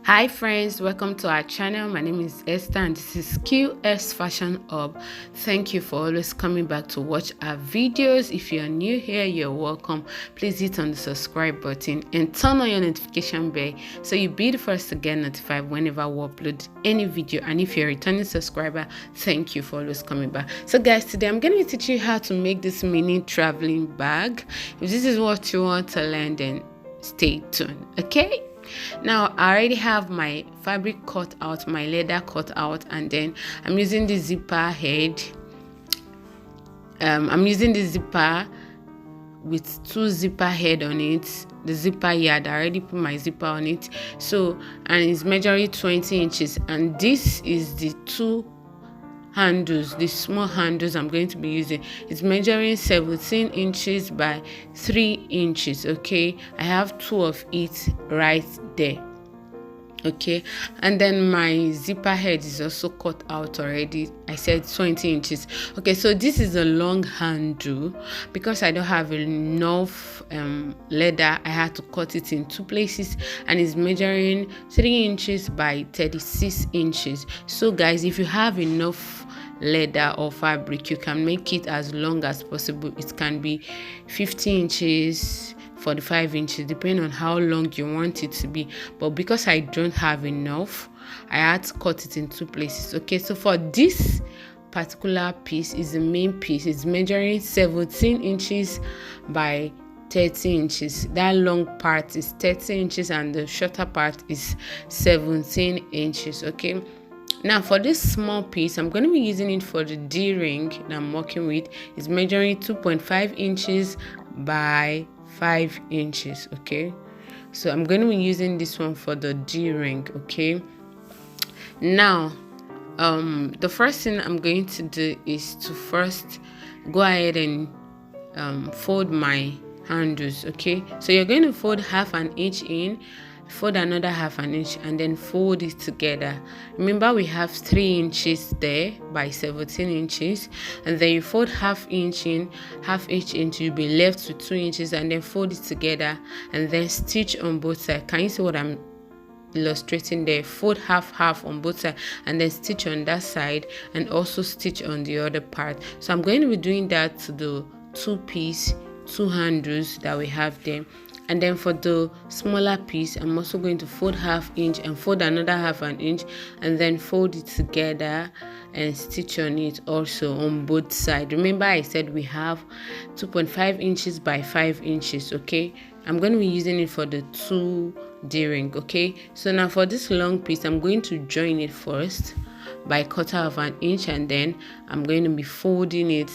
Hi friends, welcome to our channel. My name is Esther and this is Q-Est Fashion Hub. Thank you for always coming back to watch our videos. If you are new here, you're welcome. Please hit on the subscribe button and turn on your notification bell so you'll be the first to get notified whenever we upload any video. And if you're a returning subscriber, thank you for always coming back. So guys, today I'm going to be teaching you how to make this mini traveling bag. If this is what you want to learn, then stay tuned, okay? Now I already have my fabric cut out, my leather cut out, and then I'm using the zipper head. I'm using the zipper with two zipper head on it. The zipper yard, I already put my zipper on it. So, and it's measuring 20 inches, and this is the two handles, the small handles I'm going to be using. It's measuring 17 inches by 3 inches. Okay, I have two of it right there. Okay, and then my zipper head is also cut out already. I said 20 inches. Okay, so this is a long handle. Because I don't have enough leather, I had to cut it in two places, and it's measuring 3 inches by 36 inches. So guys, if you have enough leather or fabric, you can make it as long as possible. It can be 50 inches, 45 inches, depending on how long you want it to be. But because I don't have enough, I had to cut it in two places. Okay, so for this particular piece, is the main piece, it's measuring 17 inches by 30 inches. That long part is 30 inches and the shorter part is 17 inches. Okay, now for this small piece, I'm going to be using it for the D ring that I'm working with. It's measuring 2.5 inches by 5 inches. Okay, so I'm going to be using this one for the D ring. Okay, now the first thing I'm going to do is to first go ahead and fold my handles. Okay, so you're going to fold half an inch in, fold another half an inch, and then fold it together. Remember, we have 3 inches there by 17 inches, and then you fold half inch in, half inch into, you'll be left with 2 inches, and then fold it together and then stitch on both sides. Can you see what I'm illustrating there? Fold half on both sides and then stitch on that side and also stitch on the other part. So I'm going to be doing that to the two handles that we have there. And then for the smaller piece, I'm also going to fold half inch and fold another half an inch, and then fold it together and stitch on it also on both sides. Remember, I said we have 2.5 inches by 5 inches. Okay, I'm going to be using it for the 2D ring. Okay, so now for this long piece, I'm going to join it first by 1/4 of an inch, and then I'm going to be folding it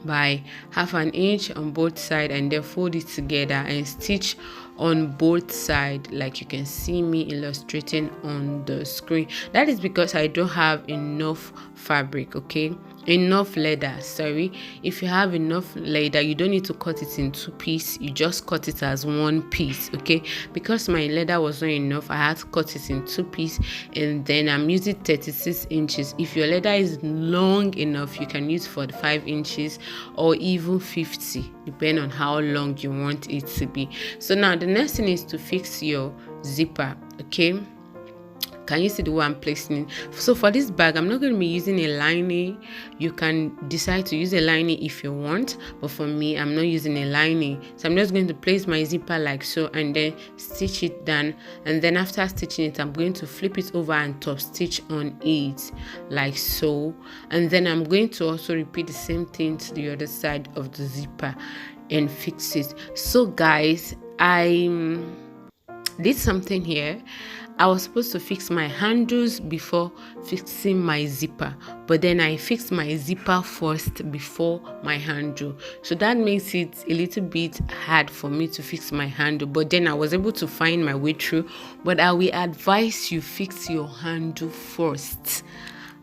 by half an inch on both sides, and then fold it together and stitch on both sides, like you can see me illustrating on the screen. That is because I don't have enough fabric. Okay, enough leather, sorry. If you have enough leather, you don't need to cut it in two pieces, you just cut it as one piece. Okay, because my leather was not enough, I had to cut it in two pieces, and then I'm using 36 inches. If your leather is long enough, you can use 45 inches or even 50, depending on how long you want it to be. So now the next thing is to fix your zipper. Okay, can you see the way I'm placing it? So for this bag, I'm not going to be using a lining. You can decide to use a lining if you want, but for me, I'm not using a lining. So I'm just going to place my zipper like so, and then stitch it down. And then after stitching it, I'm going to flip it over and top stitch on it like so. And then I'm going to also repeat the same thing to the other side of the zipper and fix it. So guys, I did something here. I was supposed to fix my handles before fixing my zipper, but then I fixed my zipper first before my handle. So that makes it a little bit hard for me to fix my handle, but then I was able to find my way through. But I will advise you fix your handle first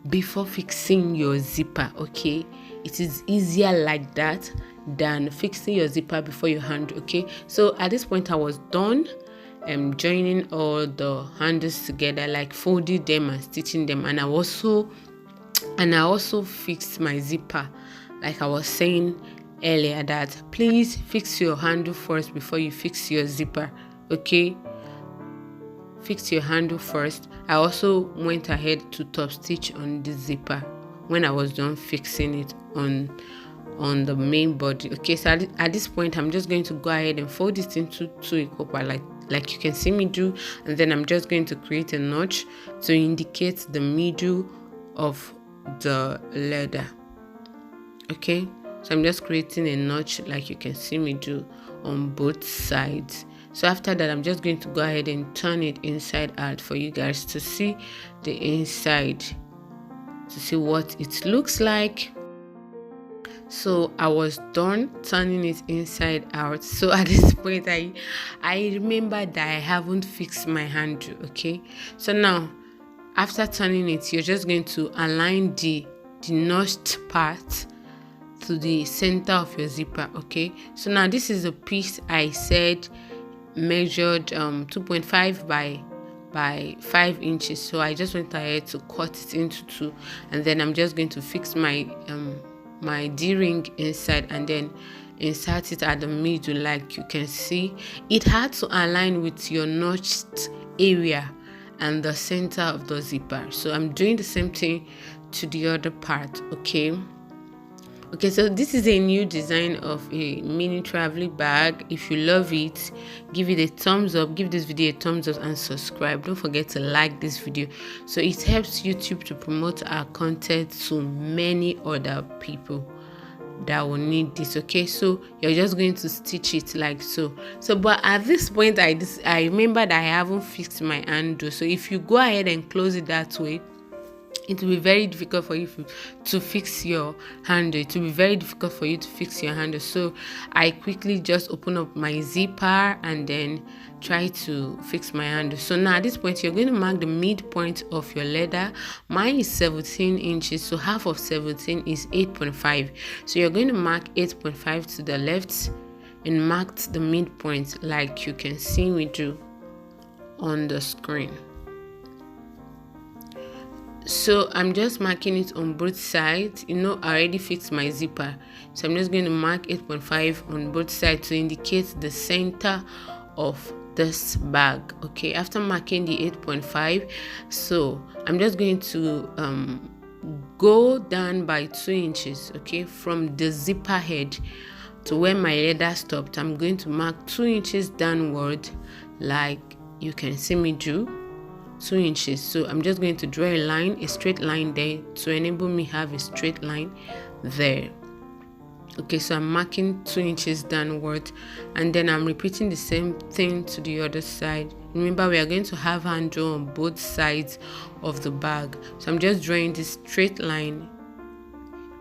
before fixing your zipper. Okay, it is easier like that than fixing your zipper before your handle. Okay, so at this point I was done joining all the handles together, like folding them and stitching them, and I also fixed my zipper. Like I was saying earlier, that please fix your handle first before you fix your zipper. Okay, fix your handle first, I also went ahead to top stitch on the zipper when I was done fixing it on the main body. Okay, so at this point I'm just going to go ahead and fold it into two equal parts, like you can see me do, and then I'm just going to create a notch to indicate the middle of the leather. Okay, so I'm just creating a notch like you can see me do on both sides. So after that, I'm just going to go ahead and turn it inside out for you guys to see the inside, to see what it looks like. So I was done turning it inside out. So at this point, I remember that I haven't fixed my handle. Okay, so now after turning it, you're just going to align the notched part to the center of your zipper. Okay, so now this is a piece I said measured 2.5 by 5 inches. So I just went ahead to cut it into two, and then I'm just going to fix my my D-ring inside and then insert it at the middle. Like you can see, it had to align with your notched area and the center of the zipper. So I'm doing the same thing to the other part. Okay, so this is a new design of a mini traveling bag. If you love it, give it a thumbs up, give this video a thumbs up, and subscribe. Don't forget to like this video, so it helps YouTube to promote our content to many other people that will need this. Okay, so you're just going to stitch it like so. But at this point, I remember that I haven't fixed my handle. So if you go ahead and close it that way, it will be very difficult for you to fix your handle. It will be very difficult for you to fix your handle. So I quickly just open up my zipper and then try to fix my handle. So now at this point, you're going to mark the midpoint of your leather. Mine is 17 inches, so half of 17 is 8.5. So you're going to mark 8.5 to the left and mark the midpoint like you can see me do on the screen. So I'm just marking it on both sides. I already fixed my zipper, so I'm just going to mark 8.5 on both sides to indicate the center of this bag. Okay, after marking the 8.5, so I'm just going to go down by 2 inches. Okay, from the zipper head to where my leather stopped, I'm going to mark 2 inches downward like you can see me do. 2 inches. So I'm just going to draw a straight line there to enable me have a straight line there. Okay, so I'm marking 2 inches downward, and then I'm repeating the same thing to the other side. Remember, we are going to have handle on both sides of the bag, so I'm just drawing this straight line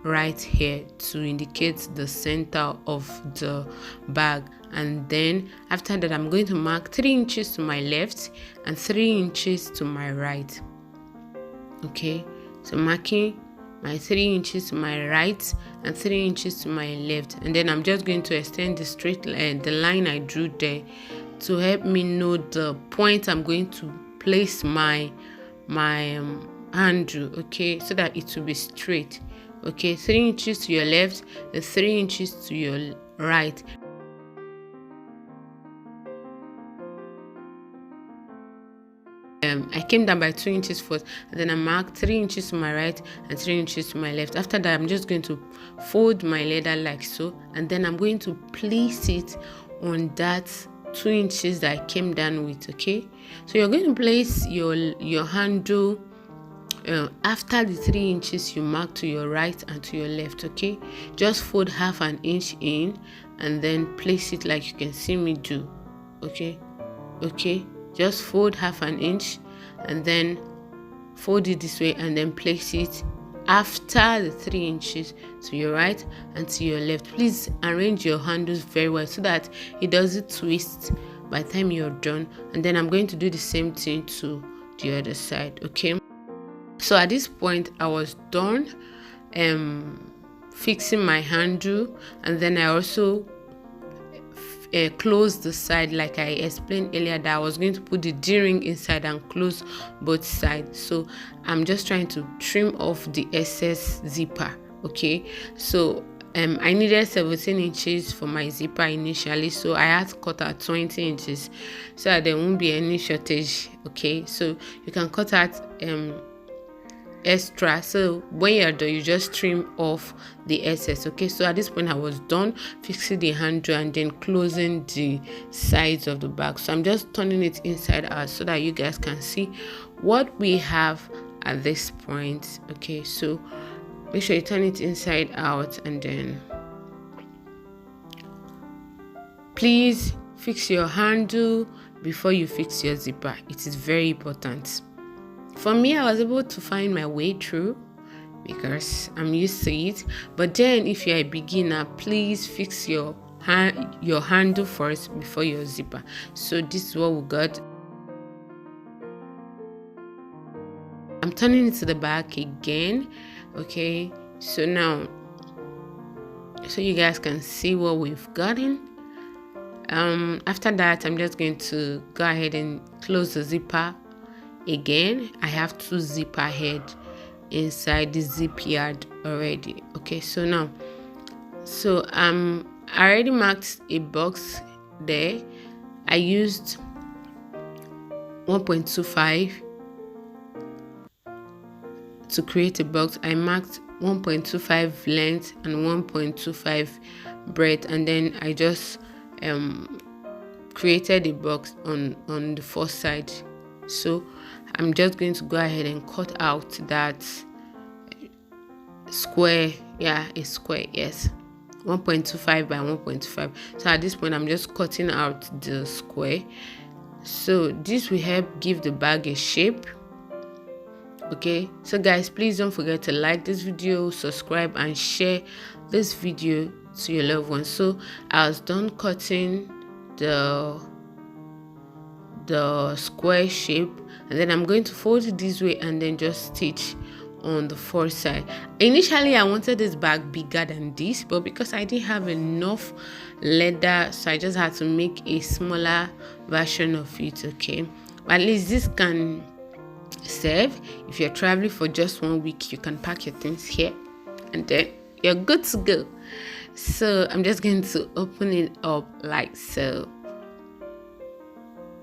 right here to indicate the center of the bag. And then after that, I'm going to mark 3 inches to my left and 3 inches to my right. Okay, so marking my 3 inches to my right and 3 inches to my left, and then I'm just going to extend the straight line, the line I drew there, to help me know the point I'm going to place my handle. Okay, so that it will be straight. Okay, 3 inches to your left and 3 inches to your right. I came down by 2 inches first, and then I marked 3 inches to my right and 3 inches to my left. After that, I'm just going to fold my leather like so, and then I'm going to place it on that 2 inches that I came down with. Okay, so you're going to place your handle after the 3 inches you mark to your right and to your left. Okay, just fold half an inch in and then place it like you can see me do. Okay, just fold half an inch and then fold it this way and then place it after the 3 inches to your right and to your left. Please arrange your handles very well so that it doesn't twist by the time you're done. And then I'm going to do the same thing to the other side. Okay, so at this point I was done fixing my handle, and then I also close the side like I explained earlier, that I was going to put the D-ring inside and close both sides. So I'm just trying to trim off the excess zipper. Okay, so I needed 17 inches for my zipper initially, so I had to cut out 20 inches so that there won't be any shortage. Okay, so you can cut out extra, so when you're done you just trim off the excess. Okay, so at this point I was done fixing the handle and then closing the sides of the bag. So I'm just turning it inside out so that you guys can see what we have at this point. Okay, so make sure you turn it inside out, and then please fix your handle before you fix your zipper. It is very important. For me, I was able to find my way through because I'm used to it. But then if you're a beginner, please fix your handle first before your zipper. So this is what we got. I'm turning it to the back again. Okay, so now, so you guys can see what we've gotten. After that, I'm just going to go ahead and close the zipper again. I have 2 zipper head inside the zip yard already. Okay, so now, so I already marked a box there. I used 1.25 to create a box. I marked 1.25 length and 1.25 breadth, and then I just created a box on the first side. So I'm just going to go ahead and cut out that square. Yeah, a square, yes, 1.25 by 1.25. So at this point I'm just cutting out the square. So this will help give the bag a shape. Okay, so guys, please don't forget to like this video, subscribe, and share this video to your loved ones. So I was done cutting the square shape, and then I'm going to fold it this way and then just stitch on the first side. Initially I wanted this bag bigger than this, but because I didn't have enough leather, so I just had to make a smaller version of it. Okay, but at least this can serve. If you're traveling for just 1 week, you can pack your things here and then you're good to go. So I'm just going to open it up like so.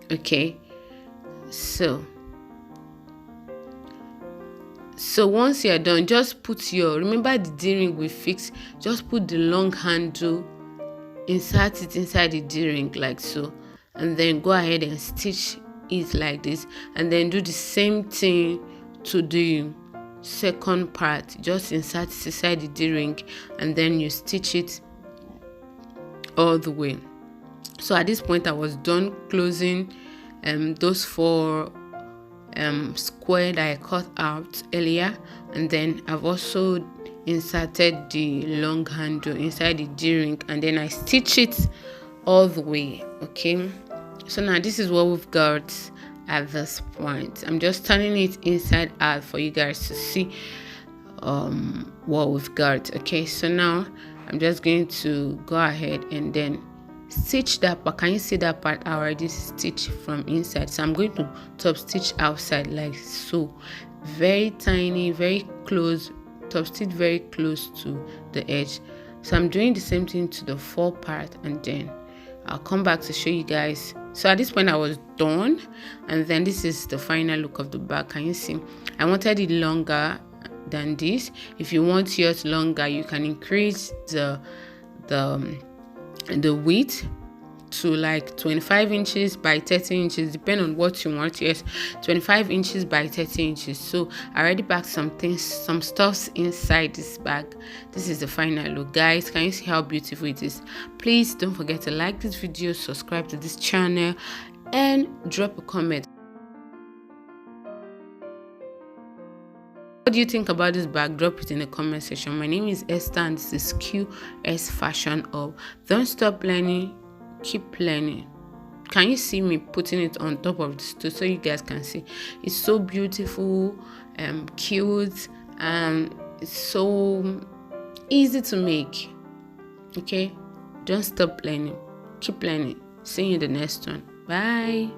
Okay, so once you're done, just put remember the D-ring we fixed, just put the long handle, insert it inside the D-ring like so, and then go ahead and stitch it like this, and then do the same thing to the second part. Just insert it inside the D-ring and then you stitch it all the way. So at this point I was done closing those 4 square that I cut out earlier, and then I've also inserted the long handle inside the D-ring, and then I stitch it all the way. Okay, so now this is what we've got at this point. I'm just turning it inside out for you guys to see what we've got. Okay, so now I'm just going to go ahead and then stitch that part. Can you see that part? I already stitched from inside, so I'm going to top stitch outside like so, very tiny, very close, top stitch very close to the edge. So I'm doing the same thing to the 4 part, and then I'll come back to show you guys. So at this point I was done, and then this is the final look of the bag. Can you see? I wanted it longer than this. If you want yours longer, you can increase the width to like 25 inches by 30 inches, depending on what you want. Yes, 25 inches by 30 inches. So I already packed some things, some stuffs inside this bag. This is the final look, guys. Can you see how beautiful it is? Please don't forget to like this video, subscribe to this channel, and drop a comment. What do you think about this bag? Drop it in the comment section. My name is Esther, and this is Q-Est Fashion Hub. Don't stop learning, keep learning. Can you see me putting it on top of the stool so you guys can see? It's so beautiful, cute, and it's so easy to make. Okay, don't stop learning, keep learning. See you in the next one. Bye.